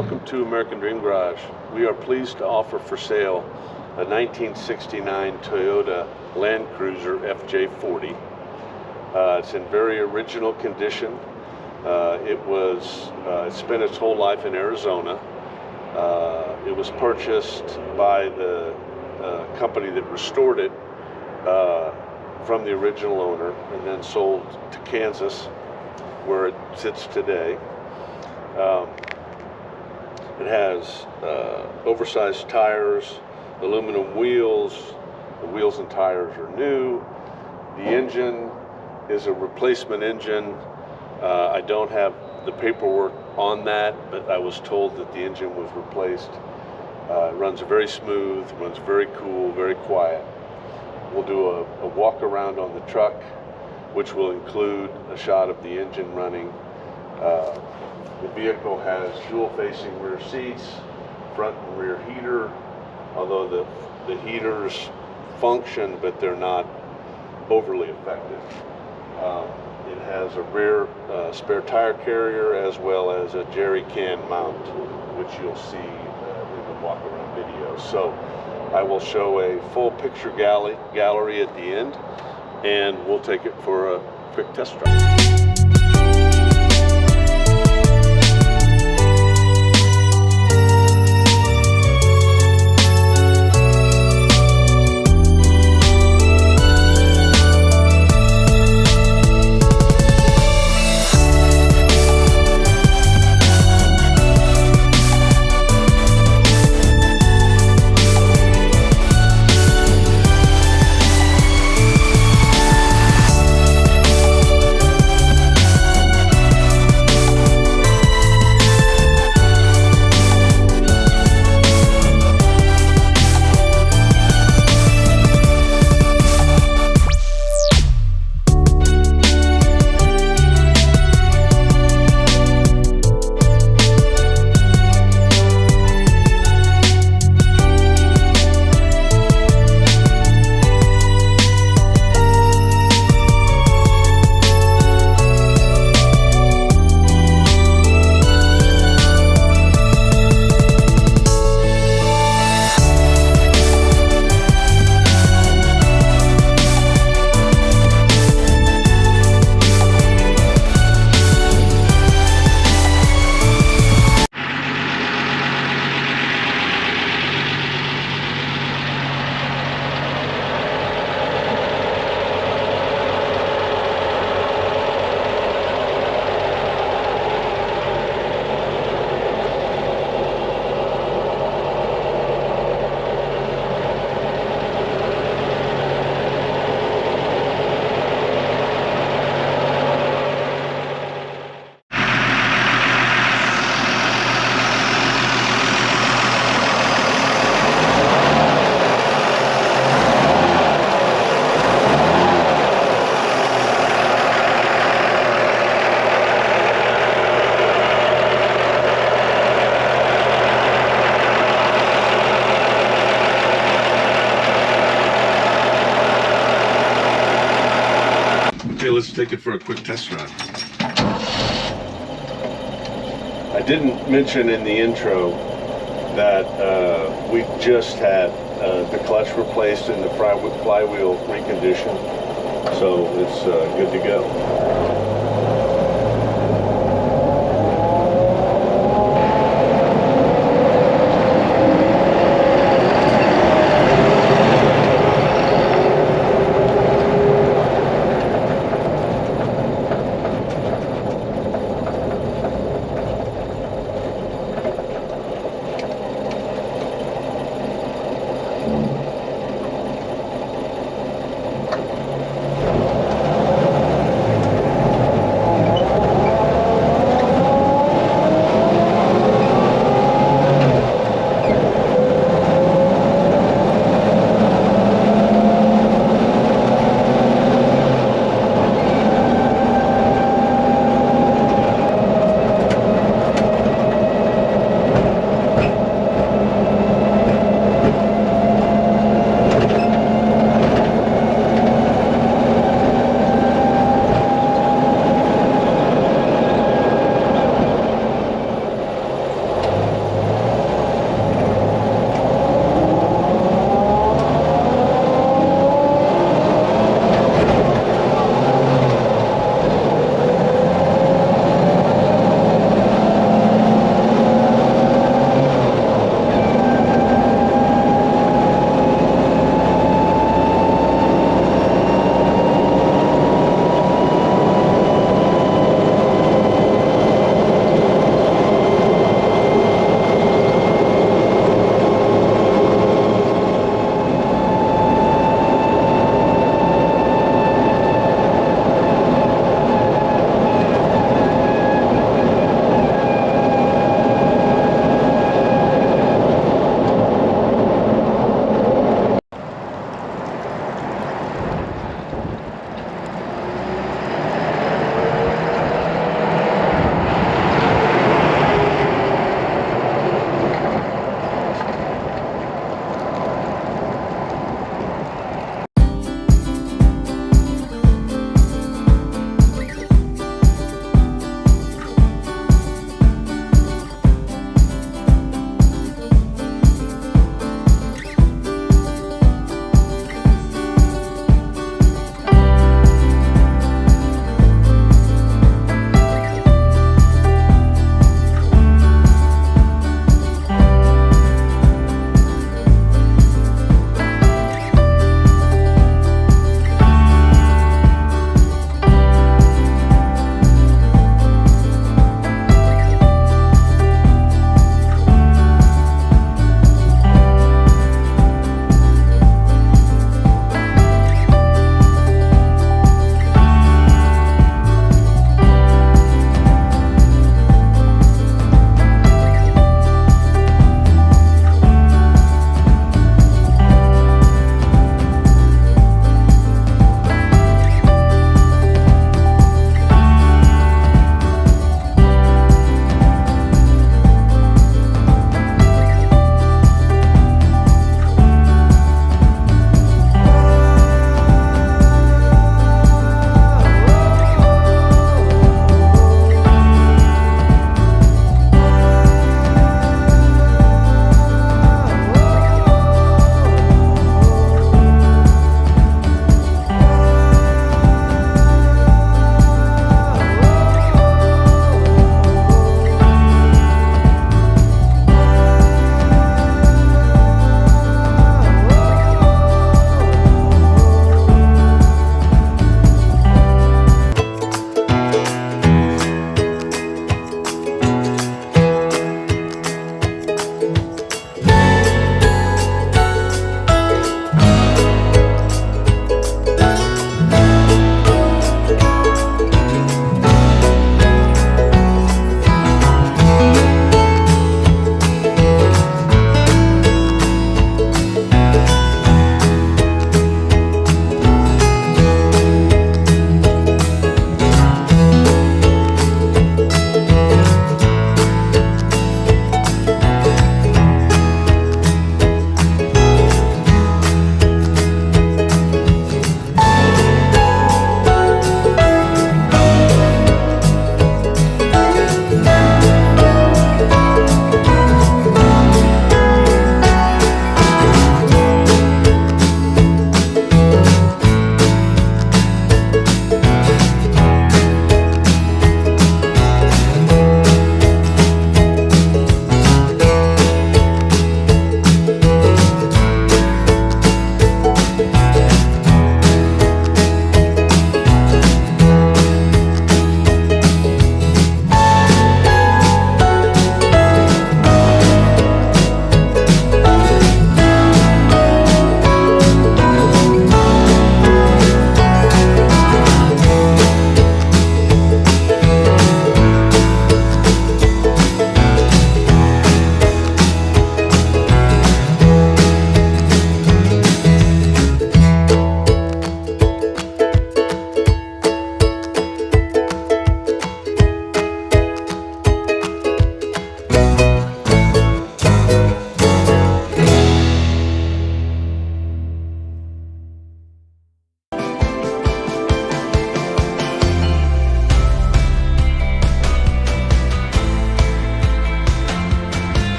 Welcome to American Dream Garage. We are pleased to offer for sale a 1969 Toyota Land Cruiser FJ40. It's in very original condition. It spent its whole life in Arizona. It was purchased by the company that restored it from the original owner and then sold to Kansas, where it sits today. It has oversized tires, aluminum wheels. The wheels and tires are new. The engine is a replacement engine. I don't have the paperwork on that, but I was told that the engine was replaced. It runs very smooth, runs very cool, very quiet. We'll do a walk around on the truck, which will include a shot of the engine running. The vehicle has dual-facing rear seats, front and rear heater, although the heaters function, but they're not overly effective. It has a rear spare tire carrier as well as a jerry can mount, which you'll see in the walk-around video. So I will show a full picture gallery at the end, and we'll take it for a quick test drive. Okay, let's take it for a quick test drive. I didn't mention in the intro that we just had the clutch replaced and the flywheel reconditioned, so it's good to go.